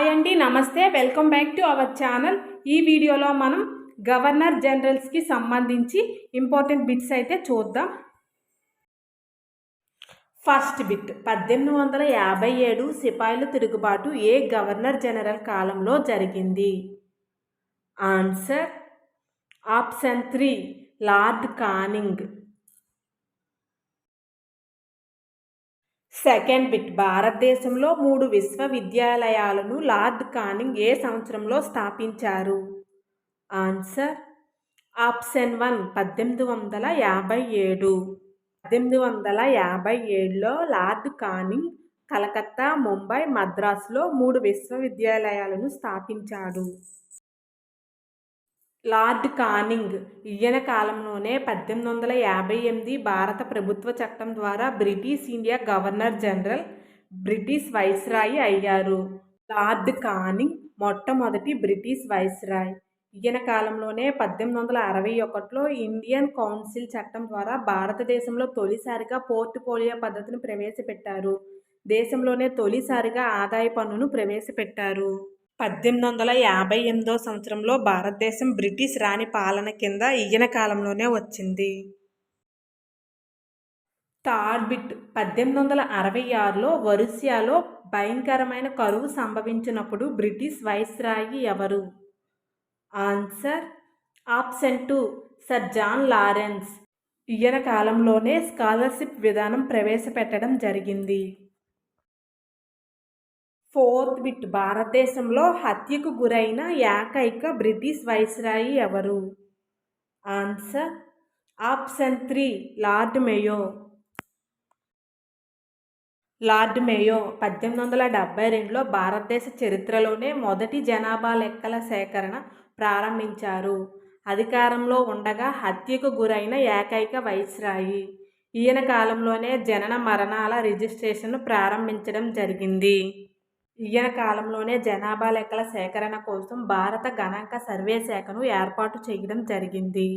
Hi అండి, నమస్తే. Welcome back to our channel. ఈ వీడియోలో మనం గవర్నర్ జనరల్స్కి సంబంధించి ఇంపార్టెంట్ బిట్స్ అయితే చూద్దాం. ఫస్ట్ బిట్, 1857 సిపాయిల తిరుగుబాటు ఏ గవర్నర్ జనరల్ కాలంలో జరిగింది? Answer option 3 lord Canning. Second bit, భారతదేశంలో 3 విశ్వవిద్యాలయాలను లార్డ్ కానింగ్ ఏ సంవత్సరంలో స్థాపించారు? Answer option 1 1857. 1857లో లార్డ్ కానింగ్ కలకత్తా, ముంబై, మద్రాసులో 3 విశ్వవిద్యాలయాలను స్థాపించాడు. లార్డ్ కానింగ్ ఈయన కాలంలోనే 1858 భారత ప్రభుత్వ చట్టం ద్వారా British India governor general, British viceroy అయ్యారు. లార్డ్ కానింగ్ మొట్టమొదటి బ్రిటిష్ వైస్రాయ్. ఈయన కాలంలోనే 1861లో ఇండియన్ కౌన్సిల్ చట్టం ద్వారా భారతదేశంలో తొలిసారిగా పోర్ట్ఫోలియో పద్ధతిని ప్రవేశపెట్టారు. దేశంలోనే తొలిసారిగా ఆదాయ పన్నును ప్రవేశపెట్టారు. 1858 సంవత్సరంలో భారతదేశం బ్రిటిష్ రాణి పాలన కింద ఈయన కాలంలోనే వచ్చింది. థర్డ్ బిట్, 1866లో ఒరిస్సాలో భయంకరమైన కరువు సంభవించినప్పుడు బ్రిటిష్ వైస్రాయి ఎవరు? Answer option 2 sir John Lawrence. ఈయన కాలంలోనే స్కాలర్షిప్ విధానం ప్రవేశపెట్టడం జరిగింది. ఫోర్త్ బిట్, భారతదేశంలో హత్యకు గురైన ఏకైక బ్రిటిష్ వైస్రాయి ఎవరు? Answer option 3 lord Mayo. Lord Mayo 1872లో భారతదేశ చరిత్రలోనే మొదటి జనాభా లెక్కల సేకరణ ప్రారంభించారు. అధికారంలో ఉండగా హత్యకు గురైన ఏకైక వైస్రాయి. ఈయన కాలంలోనే జనన మరణాల రిజిస్ట్రేషన్ను ప్రారంభించడం జరిగింది. ఈయన కాలంలోనే జనాభా లెక్కల సేకరణ కోసం భారత గణాంక సర్వే శాఖను ఏర్పాటు చేయడం జరిగింది.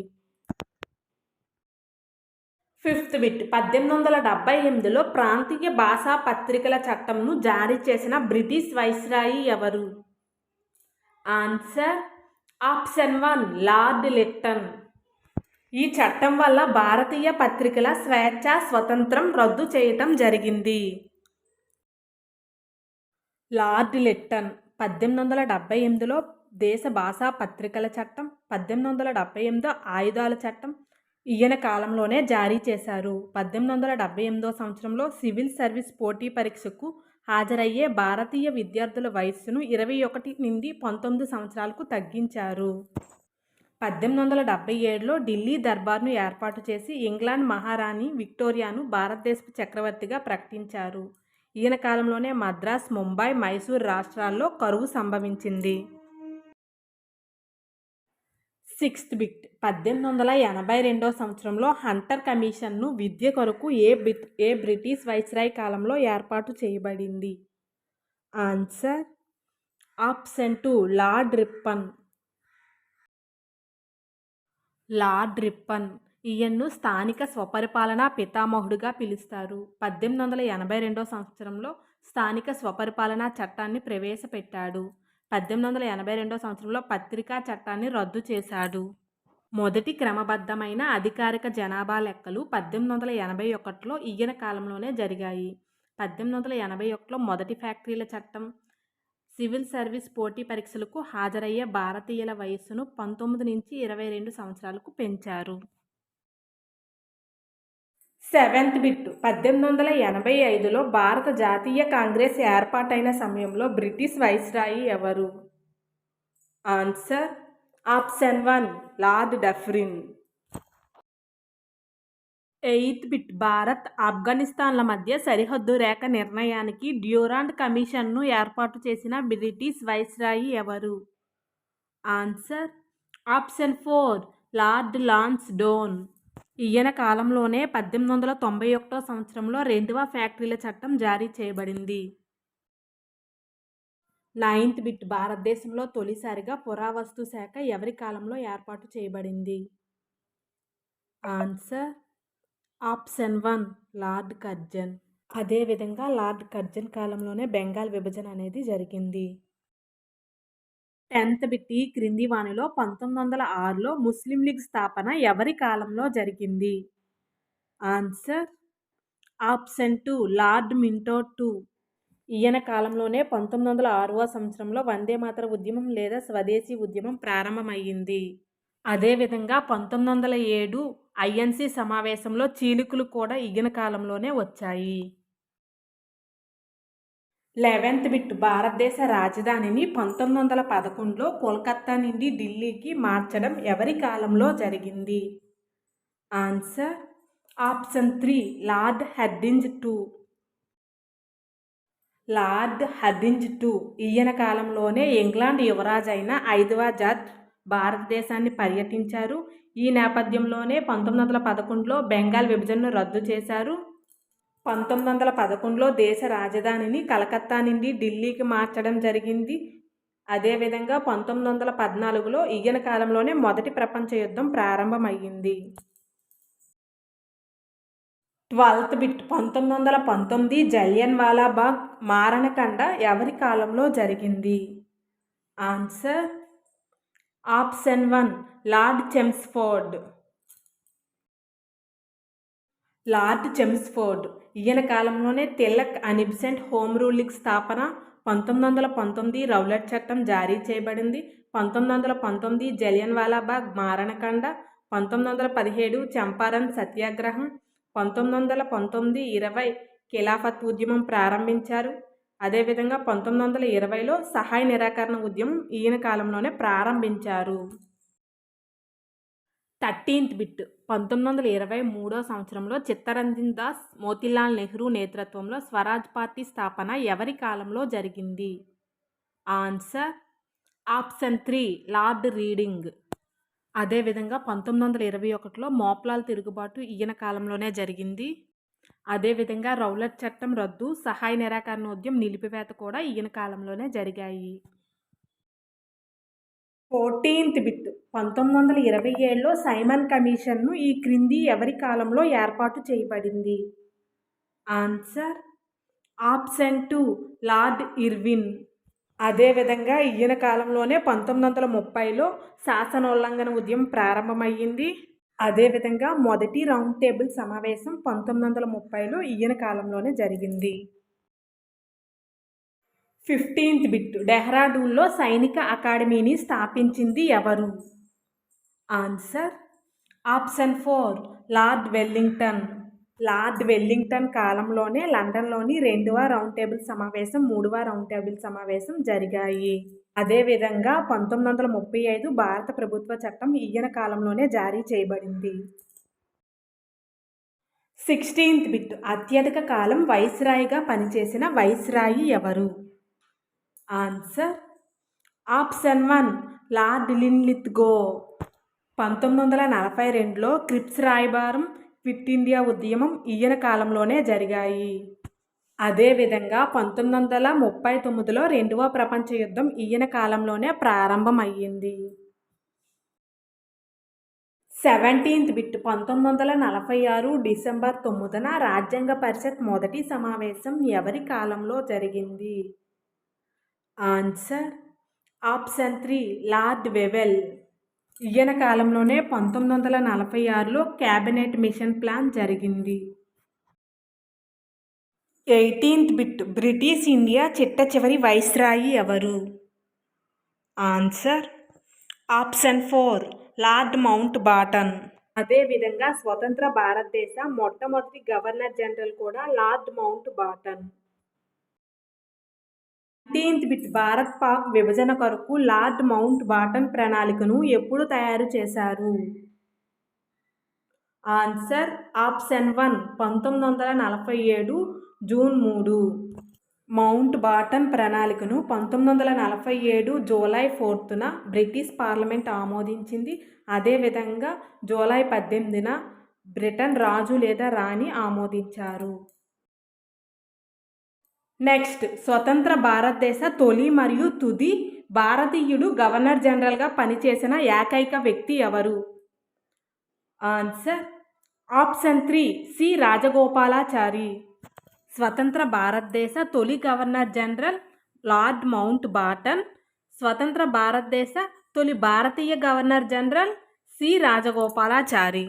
ఫిఫ్త్ బిట్, 1878లో ప్రాంతీయ భాషా పత్రికల చట్టంను జారీ చేసిన బ్రిటిష్ వైస్రాయి ఎవరు? Answer option 1 lord Lytton. ఈ చట్టం వల్ల భారతీయ పత్రికల స్వేచ్ఛ, స్వతంత్రం రద్దు చేయటం జరిగింది. లార్డ్ లిట్టన్ 1878లో దేశ భాషా పత్రికల చట్టం, 1878 ఆయుధాల చట్టం ఈయన కాలంలోనే జారీ చేశారు. 1878 సంవత్సరంలో సివిల్ సర్వీస్ పోటీ పరీక్షకు హాజరయ్యే భారతీయ విద్యార్థుల వయస్సును 21 నుండి 19 సంవత్సరాలకు తగ్గించారు. 1877లో ఢిల్లీ దర్బార్ను ఏర్పాటు చేసి ఇంగ్లాండ్ మహారాణి విక్టోరియాను భారతదేశపు చక్రవర్తిగా ప్రకటించారు. ఈయన కాలంలోనే మద్రాస్, ముంబై, మైసూర్ రాష్ట్రాల్లో కరువు సంభవించింది. సిక్స్త్ బిట్, 1882 సంవత్సరంలో హంటర్ కమిషన్ను విద్య కొరకు ఏ బ్రిటిష్ వైస్రాయ్ కాలంలో ఏర్పాటు చేయబడింది? Answer option 2 lord Ripon. Lord Ripon ఈయన్ను స్థానిక స్వపరిపాలనా పితామహుడుగా పిలుస్తారు. 1882 సంవత్సరంలో స్థానిక స్వపరిపాలనా చట్టాన్ని ప్రవేశపెట్టాడు. 1882 సంవత్సరంలో పత్రికా చట్టాన్ని రద్దు చేశాడు. మొదటి క్రమబద్ధమైన అధికారిక జనాభా లెక్కలు 1881లో ఈయన కాలంలోనే జరిగాయి. 1881లో మొదటి ఫ్యాక్టరీల చట్టం, సివిల్ సర్వీస్ పోటీ పరీక్షలకు హాజరయ్యే భారతీయుల వయస్సును 19 నుంచి 22 సంవత్సరాలకు పెంచారు. సెవెంత్ బిట్, 1885లో భారత జాతీయ కాంగ్రెస్ ఏర్పాటైన సమయంలో బ్రిటిష్ వైస్రాయి ఎవరు? Answer option 1 lord Dufferin. Eighth bit, Bharat, ఆఫ్ఘనిస్తాన్ల మధ్య సరిహద్దు రేఖ నిర్ణయానికి డ్యూరాండ్ కమిషన్ను ఏర్పాటు చేసిన బ్రిటిష్ వైస్రాయి ఎవరు? Answer option 4 lord Lansdowne. ఈయన కాలంలోనే 1891 సంవత్సరంలో రెండవ ఫ్యాక్టరీల చట్టం జారీ చేయబడింది. నైన్త్ బిట్, భారతదేశంలో తొలిసారిగా పురావస్తు శాఖ ఎవరి కాలంలో ఏర్పాటు చేయబడింది? Answer option 1 lord Curzon. అదేవిధంగా లార్డ్ కర్జన్ కాలంలోనే బెంగాల్ విభజన అనేది జరిగింది. 10th బిట్ ఈ క్రింది వానిలో 1906లో ముస్లిం లీగ్ స్థాపన ఎవరి కాలంలో జరిగింది? Answer option 2 lord Minto 2. ఈయన కాలంలోనే 1906వ సంవత్సరంలో వందే మాతర ఉద్యమం లేదా స్వదేశీ ఉద్యమం ప్రారంభమయ్యింది. అదేవిధంగా 1907 ఐఎన్సి సమావేశంలో చీలికలు కూడా ఈయన కాలంలోనే వచ్చాయి. 11th బిట్ భారతదేశ రాజధానిని 1911లో కోల్కతా నుండి ఢిల్లీకి మార్చడం ఎవరి కాలంలో జరిగింది? Answer option 3 lord Hardinge 2. Lord Hardinge 2 ఈయన కాలంలోనే ఇంగ్లాండ్ యువరాజు అయిన 5వ జార్జ్ భారతదేశాన్ని పర్యటించారు. ఈ నేపథ్యంలోనే 1911లో బెంగాల్ విభజనను రద్దు చేశారు. 1911లో దేశ రాజధానిని కలకత్తా నుండి ఢిల్లీకి మార్చడం జరిగింది. అదేవిధంగా 1914లో ఈయన కాలంలోనే మొదటి ప్రపంచ యుద్ధం ప్రారంభమయ్యింది. 12th బిట్ 1919 జలియన్వాలా బాగ్ మారణకాండ ఎవరి కాలంలో జరిగింది? Answer option 1 lord Chelmsford. Lord Chelmsford ఈయన కాలంలోనే Tilak Annie Besant home rule league స్థాపన, 1919 రౌలట్ చట్టం జారీ చేయబడింది, 1919 జలియన్వాలా బాగ్ మారణకాండ, 1917 చంపారన్ సత్యాగ్రహం, 1919-20 ఖిలాఫత్ ఉద్యమం ప్రారంభించారు. అదేవిధంగా 1920లో సహాయ నిరాకరణ ఉద్యమం ఈయన కాలంలోనే ప్రారంభించారు. 13th బిట్ 1923వ సంవత్సరంలో చిత్తరంజన్ దాస్ మోతీలాల్ నెహ్రూ నేతృత్వంలో స్వరాజ్ పార్టీ స్థాపన ఎవరి కాలంలో జరిగింది? Answer option 3 lord reading. అదేవిధంగా 1921లో మోప్లాల్ తిరుగుబాటు ఈయన కాలంలోనే జరిగింది. అదేవిధంగా రౌలట్ చట్టం రద్దు, సహాయ నిరాకరణ ఉద్యమం నిలిపివేత కూడా ఈయన కాలంలోనే జరిగాయి. 14th బిట్ 1927లో సైమన్ కమిషన్ను ఈ క్రింది ఎవరి కాలంలో ఏర్పాటు చేయబడింది? Answer option 2 lord Irwin. అదేవిధంగా ఈయన కాలంలోనే 1930లో శాసనోల్లంఘన ఉద్యమం ప్రారంభమయ్యింది. అదేవిధంగా మొదటి రౌండ్ టేబుల్ సమావేశం 1930లో ఈయన కాలంలోనే జరిగింది. 15th బిట్ డెహ్రాడూన్లో సైనిక అకాడమీని స్థాపించింది ఎవరు? Answer option 4 lord Wellington. Lord Wellington కాలంలోనే లండన్లోని 2వ రౌండ్ టేబుల్ సమావేశం, 3వ రౌండ్ టేబుల్ సమావేశం జరిగాయి. అదేవిధంగా 1935 భారత ప్రభుత్వ చట్టం ఈయన కాలంలోనే జారీ చేయబడింది. 16th బిట్ అత్యధిక కాలం వైస్రాయిగా పనిచేసిన వైస్రాయి ఎవరు? Answer option 1 lord Linlithgow. 1942లో క్రిప్స్ రాయబారం, క్విట్ ఇండియా ఉద్యమం ఈయన కాలంలోనే జరిగాయి. అదేవిధంగా 1939లో 2వ ప్రపంచ యుద్ధం ఈయన కాలంలోనే ప్రారంభమయ్యింది. 17th బిట్ 1946 డిసెంబర్ 9న రాజ్యాంగ పరిషత్ మొదటి సమావేశం ఎవరి కాలంలో జరిగింది? Answer option 3 lord వెవెల్. ఈయన కాలంలోనే 1946లో క్యాబినెట్ మిషన్ ప్లాన్ జరిగింది. 18th బిట్ బ్రిటిష్ ఇండియా చిట్ట చివరి వైస్రాయి ఎవరు? Answer option 4 lord Mountbatten. అదేవిధంగా స్వతంత్ర భారతదేశ మొట్టమొదటి గవర్నర్ జనరల్ కూడా lord Mountbatten. 19th bit Bharat Pak విభజన కొరకు లార్డ్ మౌంట్ బాటన్ ప్రణాళికను ఎప్పుడు తయారు చేశారు? Answer option 1 1947 June 3. Mountbatten ప్రణాళికను 1947 జూలై 4న బ్రిటిష్ పార్లమెంట్ ఆమోదించింది. అదేవిధంగా జూలై 18న బ్రిటన్ రాజు లేదా రాణి ఆమోదించారు. నెక్స్ట్ స్వతంత్ర భారతదేశ తొలి మరియు తుది భారతీయుడు గవర్నర్ జనరల్గా పనిచేసిన ఏకైక వ్యక్తి ఎవరు? Answer option 3 C Rajagopalachari. స్వతంత్ర భారతదేశ తొలి governor general lord Mountbatten. స్వతంత్ర భారతదేశ తొలి భారతీయ గవర్నర్ జనరల్ సి రాజగోపాలాచారి.